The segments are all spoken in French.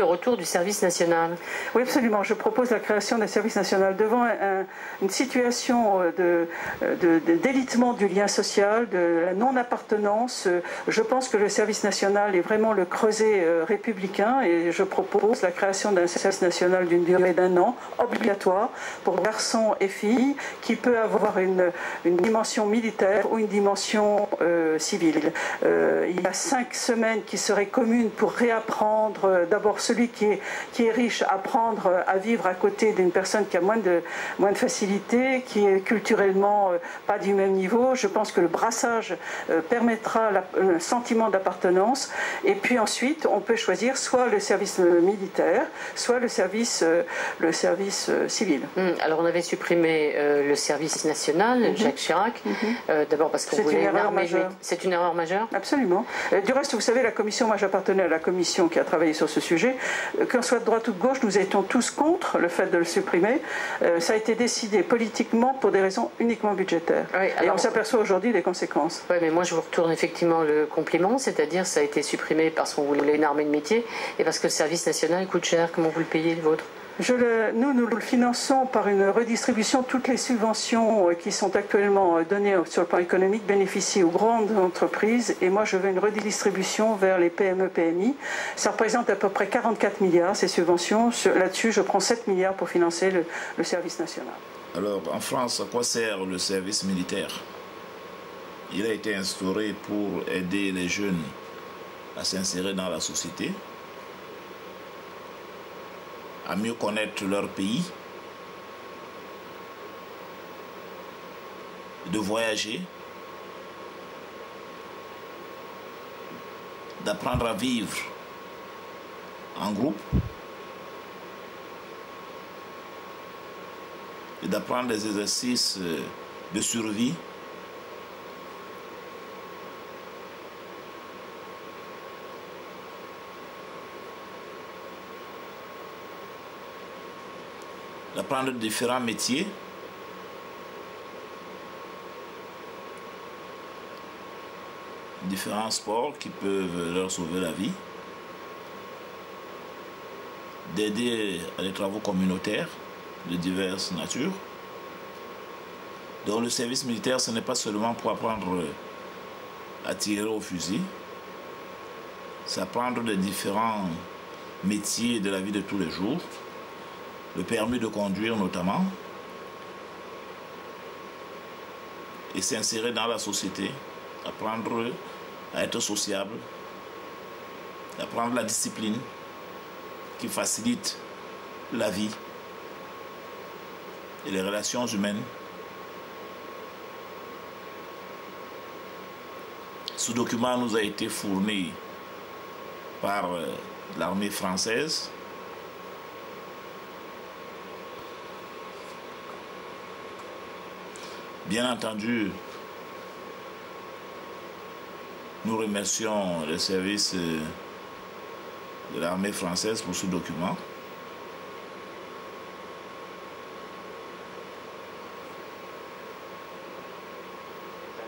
le retour du service national. Oui, absolument. Je propose la création d'un service national devant une situation d'élitement du lien social, de la non-appartenance. Je pense que le service national est vraiment le creuset républicain et je propose la création d'un service national d'une durée d'1 an, obligatoire pour garçons et filles, qui peut avoir une dimension militaire ou une dimension civile. Il y a 5 semaines qui seraient communes pour réapprendre d'abord celui qui est riche, apprendre à vivre à côté d'une personne qui a moins de facilité, qui est culturellement pas du même niveau. Je pense que le brassage permettra le sentiment d'appartenance. Et puis ensuite, on peut choisir soit le service militaire, soit le service civil. Alors on avait supprimé le service national, Jacques Chirac, d'abord parce qu'on voulait une armée. C'est une erreur majeure. Absolument. Du reste, vous savez, la commission, moi j'appartenais à la commission qui a travaillé sur ce sujet, qu'on soit de droite ou de gauche, nous étions tous contre le fait de le supprimer. Ça a été décidé politiquement pour des raisons uniquement budgétaires. Oui, alors, et on s'aperçoit aujourd'hui des conséquences. Oui, mais moi je vous retourne effectivement le compliment, c'est-à-dire ça a été supprimé parce qu'on voulait une armée de métier et parce que le service national coûte cher. Comment vous le payez, le vôtre ? Nous le finançons par une redistribution. Toutes les subventions qui sont actuellement données sur le plan économique bénéficient aux grandes entreprises et moi je veux une redistribution vers les PME, PMI. Ça représente à peu près 44 milliards ces subventions. Là-dessus, je prends 7 milliards pour financer le service national. Alors, en France, à quoi sert le service militaire? Il a été instauré pour aider les jeunes à s'insérer dans la société, à mieux connaître leur pays, de voyager, d'apprendre à vivre en groupe et d'apprendre des exercices de survie. D'apprendre différents métiers, différents sports qui peuvent leur sauver la vie, d'aider à des travaux communautaires de diverses natures. Donc le service militaire, ce n'est pas seulement pour apprendre à tirer au fusil, c'est apprendre des différents métiers de la vie de tous les jours, le permis de conduire notamment, et s'insérer dans la société, apprendre à être sociable, apprendre la discipline qui facilite la vie et les relations humaines. Ce document nous a été fourni par l'armée française. Bien entendu, nous remercions les services de l'armée française pour ce document.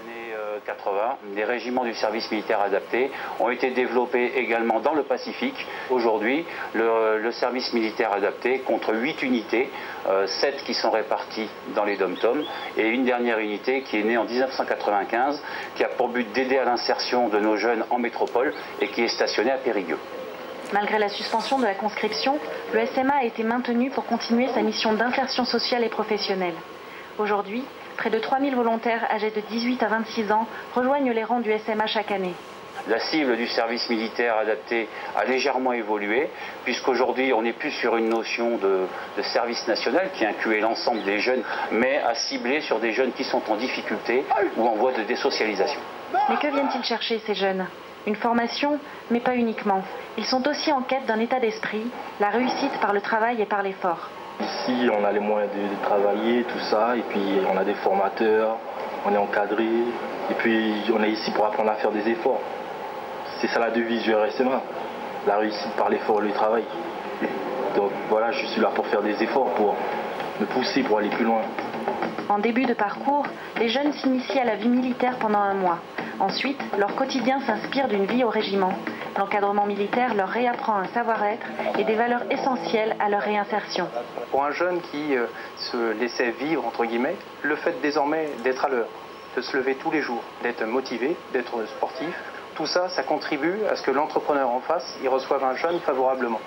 Années 80, des régiments du service militaire adapté ont été développés également dans le Pacifique. Aujourd'hui, le service militaire adapté compte 8 unités, 7 qui sont réparties dans les dom-toms et une dernière unité qui est née en 1995 qui a pour but d'aider à l'insertion de nos jeunes en métropole et qui est stationnée à Périgueux. Malgré la suspension de la conscription, le SMA a été maintenu pour continuer sa mission d'insertion sociale et professionnelle. Aujourd'hui, près de 3000 volontaires âgés de 18 à 26 ans rejoignent les rangs du SMA chaque année. La cible du service militaire adapté a légèrement évolué, puisqu'aujourd'hui on n'est plus sur une notion de service national qui incluait l'ensemble des jeunes, mais à cibler sur des jeunes qui sont en difficulté ou en voie de désocialisation. Mais que viennent-ils chercher ces jeunes? Une formation, mais pas uniquement. Ils sont aussi en quête d'un état d'esprit, la réussite par le travail et par l'effort. Ici, on a les moyens de travailler, tout ça, et puis on a des formateurs, on est encadré, et puis on est ici pour apprendre à faire des efforts. C'est ça la devise du RSMA, la réussite par l'effort et le travail. Donc voilà, je suis là pour faire des efforts, pour me pousser pour aller plus loin. En début de parcours, les jeunes s'initient à la vie militaire pendant 1 mois. Ensuite, leur quotidien s'inspire d'une vie au régiment. L'encadrement militaire leur réapprend un savoir-être et des valeurs essentielles à leur réinsertion. Pour un jeune qui se laissait vivre, entre guillemets, le fait désormais d'être à l'heure, de se lever tous les jours, d'être motivé, d'être sportif, tout ça, ça contribue à ce que l'entrepreneur en face, il reçoive un jeune favorablement.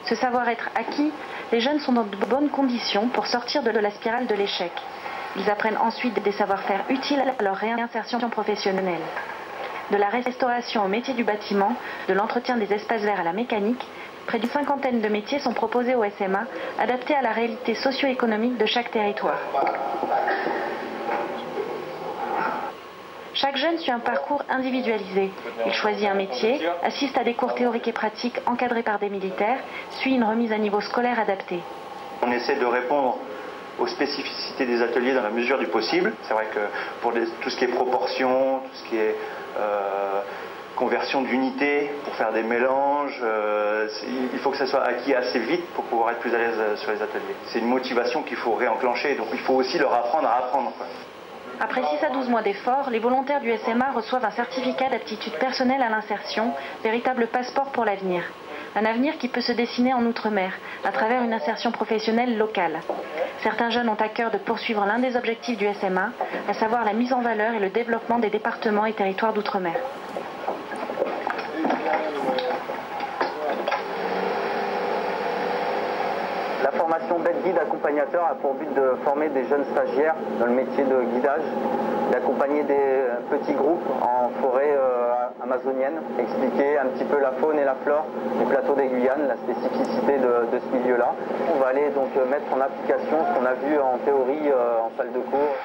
Ce savoir-être acquis, les jeunes sont dans de bonnes conditions pour sortir de la spirale de l'échec. Ils apprennent ensuite des savoir-faire utiles à leur réinsertion professionnelle. De la restauration au métier du bâtiment, de l'entretien des espaces verts à la mécanique, près d'une cinquantaine de métiers sont proposés au SMA, adaptés à la réalité socio-économique de chaque territoire. Chaque jeune suit un parcours individualisé. Il choisit un métier, assiste à des cours théoriques et pratiques encadrés par des militaires, suit une remise à niveau scolaire adaptée. On essaie de répondre aux spécificités des ateliers dans la mesure du possible. C'est vrai que pour tout ce qui est proportion, tout ce qui est conversion d'unités, pour faire des mélanges, il faut que ça soit acquis assez vite pour pouvoir être plus à l'aise sur les ateliers. C'est une motivation qu'il faut réenclencher, donc il faut aussi leur apprendre à apprendre, quoi. Après 6 à 12 mois d'efforts, les volontaires du SMA reçoivent un certificat d'aptitude personnelle à l'insertion, véritable passeport pour l'avenir. Un avenir qui peut se dessiner en Outre-mer, à travers une insertion professionnelle locale. Certains jeunes ont à cœur de poursuivre l'un des objectifs du SMA, à savoir la mise en valeur et le développement des départements et territoires d'Outre-mer. La formation d'aide guide accompagnateur a pour but de former des jeunes stagiaires dans le métier de guidage, d'accompagner des petits groupes en forêt amazonienne, expliquer un petit peu la faune et la flore du plateau des Guyanes, la spécificité de ce milieu-là. On va aller donc mettre en application ce qu'on a vu en théorie en salle de cours.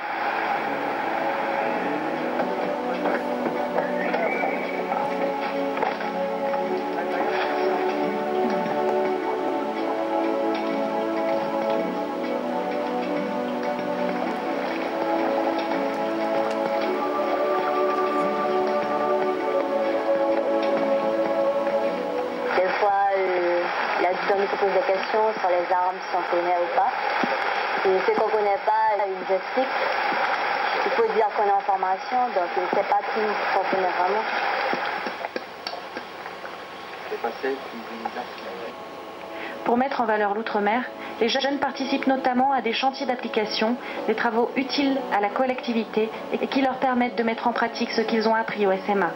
On nous pose des questions sur les armes, si on connaît ou pas. Et ceux qu'on ne connaît pas, ils nous expliquent. Il faut dire qu'on est en formation, donc il ne sait pas tout qu'on connaît vraiment. Pour mettre en valeur l'outre-mer, les jeunes participent notamment à des chantiers d'application, des travaux utiles à la collectivité et qui leur permettent de mettre en pratique ce qu'ils ont appris au SMA.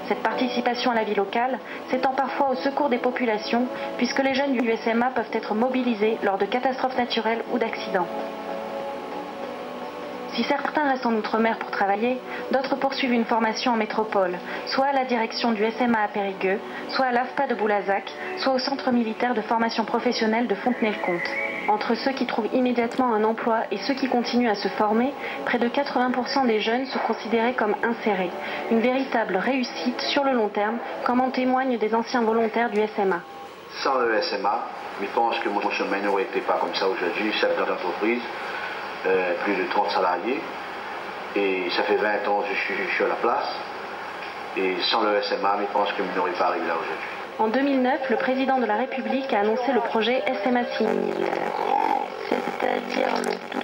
Cette participation à la vie locale s'étend parfois au secours des populations, puisque les jeunes du SMA peuvent être mobilisés lors de catastrophes naturelles ou d'accidents. Si certains restent en Outre-mer pour travailler, d'autres poursuivent une formation en métropole, soit à la direction du SMA à Périgueux, soit à l'AFPA de Boulazac, soit au Centre militaire de formation professionnelle de Fontenay-le-Comte. Entre ceux qui trouvent immédiatement un emploi et ceux qui continuent à se former, près de 80% des jeunes sont considérés comme insérés. Une véritable réussite sur le long terme, comme en témoignent des anciens volontaires du SMA. Sans le SMA, je pense que mon chemin n'aurait été pas comme ça aujourd'hui, chef d'entreprise, plus de 30 salariés, et ça fait 20 ans que je suis à la place, et sans le SMA, je pense que je n'aurais pas arrivé là aujourd'hui. En 2009, le président de la République a annoncé le projet SMA 6000, c'est-à-dire le